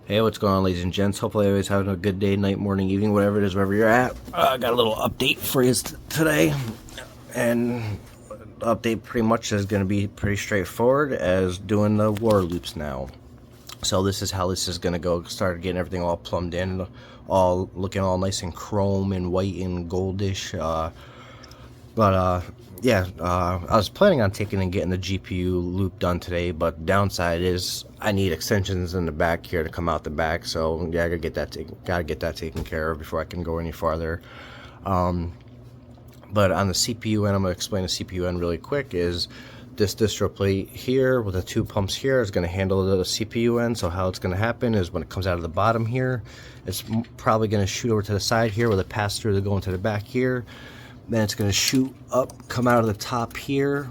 Hey, what's going on, ladies and gents? Hopefully everybody's having a good day, night, morning, evening, whatever it is, wherever you're at. I got a little update for you today, and the update pretty much is going to be pretty straightforward as doing the water loops now. So this is how this is going to go. Start getting everything all plumbed in, all looking all nice and chrome and white and goldish. I was planning on taking and getting the GPU loop done today, but downside is I need extensions in the back here to come out the back. So yeah, I gotta get that taken care of before I can go any farther. But on the CPU end, I'm gonna explain the CPU end really quick. Is this distro plate here with the two pumps here is going to handle the CPU end. So how it's going to happen is when it comes out of the bottom here, it's probably going to shoot over to the side here with a pass through to go into the back here. Then it's going to shoot up, come out of the top here,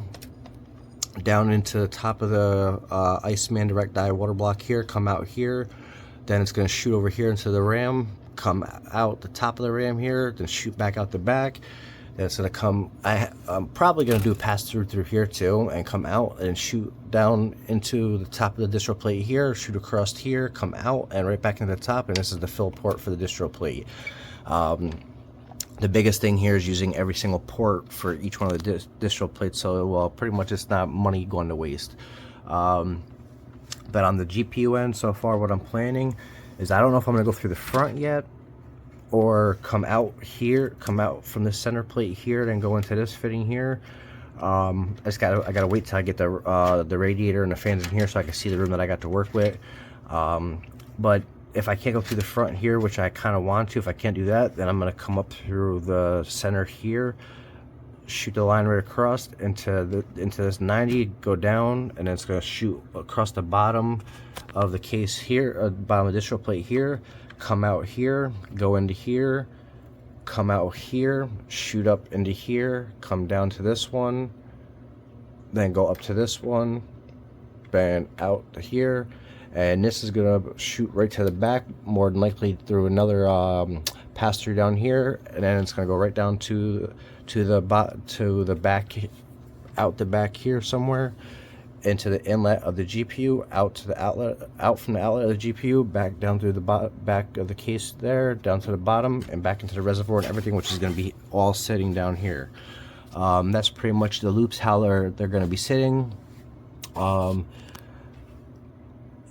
down into the top of the Iceman direct dye water block here, come out here. Then it's going to shoot over here into the RAM, come out the top of the RAM here, then shoot back out the back. Then it's going to come, I'm probably going to do a pass through here too, and come out and shoot down into the top of the distro plate here, shoot across here, come out and right back into the top. And this is the fill port for the distro plate. The biggest thing here is using every single port for each one of the distro plates, so well, pretty much it's not money going to waste. But on the GPU end, so far what I'm planning is I don't know if I'm going to go through the front yet or come out here, come out from the center plate here, then go into this fitting here. I gotta wait till I get the radiator and the fans in here so I can see the room that I got to work with. But if I can't go through the front here, which I kind of want to, if I can't do that, then I'm going to come up through the center here, shoot the line right across into this 90, go down, and then it's going to shoot across the bottom of the case here, bottom of the distro plate here, come out here, go into here, come out here, shoot up into here, come down to this one, then go up to this one, then out to here. And this is gonna shoot right to the back, more than likely through another pass through down here, and then it's gonna go right down to the back, out the back here somewhere, into the inlet of the GPU, out to the outlet, out from the outlet of the GPU, back down through the back of the case there, down to the bottom, and back into the reservoir and everything, which is gonna be all sitting down here. That's pretty much the loops, how they're gonna be sitting.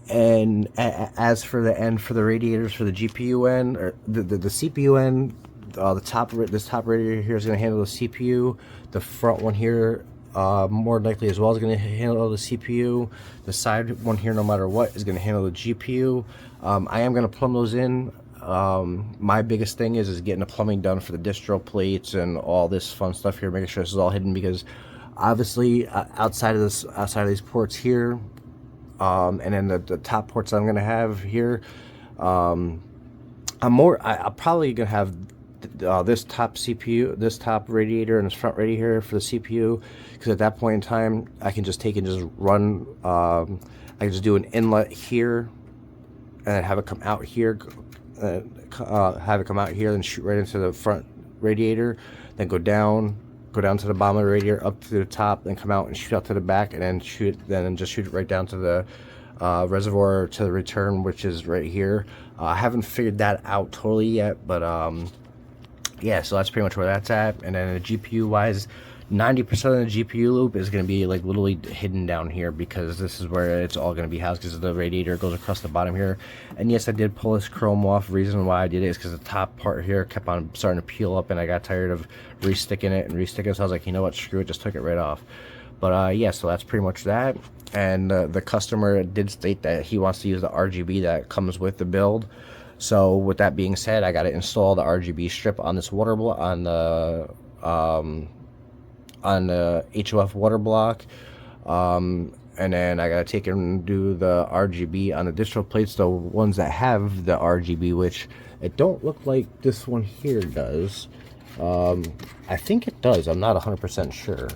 And as for the end for the radiators for the GPU end, or the CPU end, this top radiator here is going to handle the CPU. The front one here, more likely as well, is going to handle the CPU. The side one here, no matter what, is going to handle the GPU. I am going to plumb those in. My biggest thing is getting the plumbing done for the distro plates and all this fun stuff here, making sure this is all hidden, because obviously outside of these ports here, and then the top ports I'm gonna have here, I'm probably gonna have this top CPU, this top radiator, and this front radiator for the CPU, because at that point in time I can just take and just run. I can just do an inlet here and have it come out here, have it come out here, then shoot right into the front radiator, then go down to the bottom of the radiator, up to the top, then come out and shoot out to the back, and then just shoot it right down to the reservoir, to the return, which is right here. I haven't figured that out totally yet, but yeah, so that's pretty much where that's at. And then the GPU wise, 90% of the GPU loop is going to be like literally hidden down here, because this is where it's all going to be housed, because the radiator goes across the bottom here. And yes, I did pull this chrome off. The reason why I did it is because the top part here kept on starting to peel up, and I got tired of resticking it, so I was like, you know what, screw it, just took it right off. But yeah, so that's pretty much that. And the customer did state that he wants to use the RGB that comes with the build. So with that being said, I got to install the RGB strip on this water block, on the HOF water block, and then I gotta take and do the RGB on the distro plates, the ones that have the RGB, which it don't look like this one here does. I think it does, I'm not 100% sure.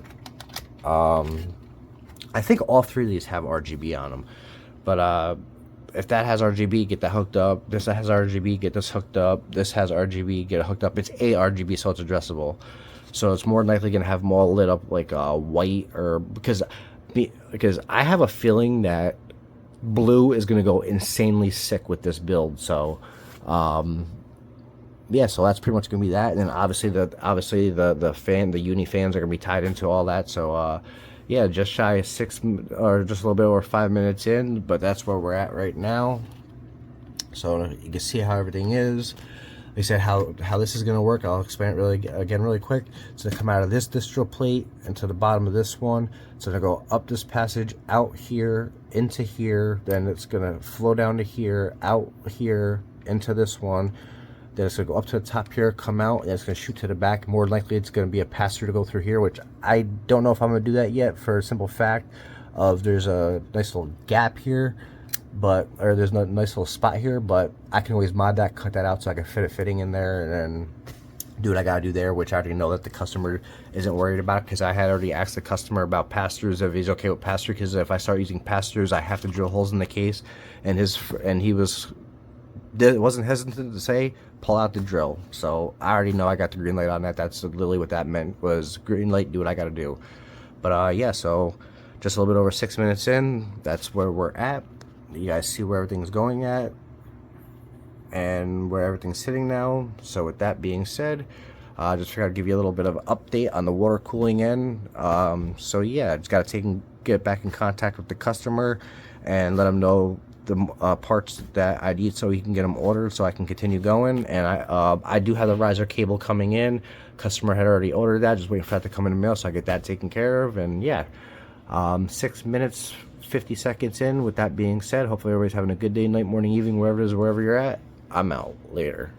I think all three of these have RGB on them, but if that has RGB, get that hooked up. This has RGB, get this hooked up. This has RGB, get it hooked up. It's a RGB, so it's addressable. So it's more likely going to have them all lit up like white, or because I have a feeling that blue is going to go insanely sick with this build. So yeah, so that's pretty much gonna be that. And then obviously the fan, the uni fans are gonna be tied into all that. So yeah, just shy of 6 or just a little bit over 5 minutes in, but that's where we're at right now. So you can see how everything is. Like I said, how this is gonna work, I'll explain it really quick. It's gonna come out of this distro plate into the bottom of this one. It's gonna go up this passage, out here, into here, then it's gonna flow down to here, out here, into this one. Then it's going to go up to the top here, come out, and it's going to shoot to the back. More likely it's going to be a pass-through to go through here, which I don't know if I'm going to do that yet, for a simple fact of there's a nice little gap here, or there's a nice little spot here, but I can always mod that, cut that out so I can fit it fitting in there, and then do what I got to do there, which I already know that the customer isn't worried about, because I had already asked the customer about pass-throughs, if he's okay with pass-through, because if I start using pass-throughs, I have to drill holes in the case, and he wasn't hesitant to say, pull out the drill. So I already know I got the green light on that. That's literally what that meant, was green light, do what I got to do. But yeah, so just a little bit over 6 minutes in, that's where we're at. You guys see where everything's going at and where everything's sitting now. So with that being said, just figured I'd give you a little bit of an update on the water cooling end. So yeah, just got to get back in contact with the customer and let them know the parts that I need so he can get them ordered so I can continue going. And I do have the riser cable coming in. Customer had already ordered that, just waiting for that to come in the mail so I get that taken care of. And yeah, 6 minutes 50 seconds in. With that being said, hopefully everybody's having a good day, night, morning, evening, wherever it is, wherever you're at. I'm out. Later.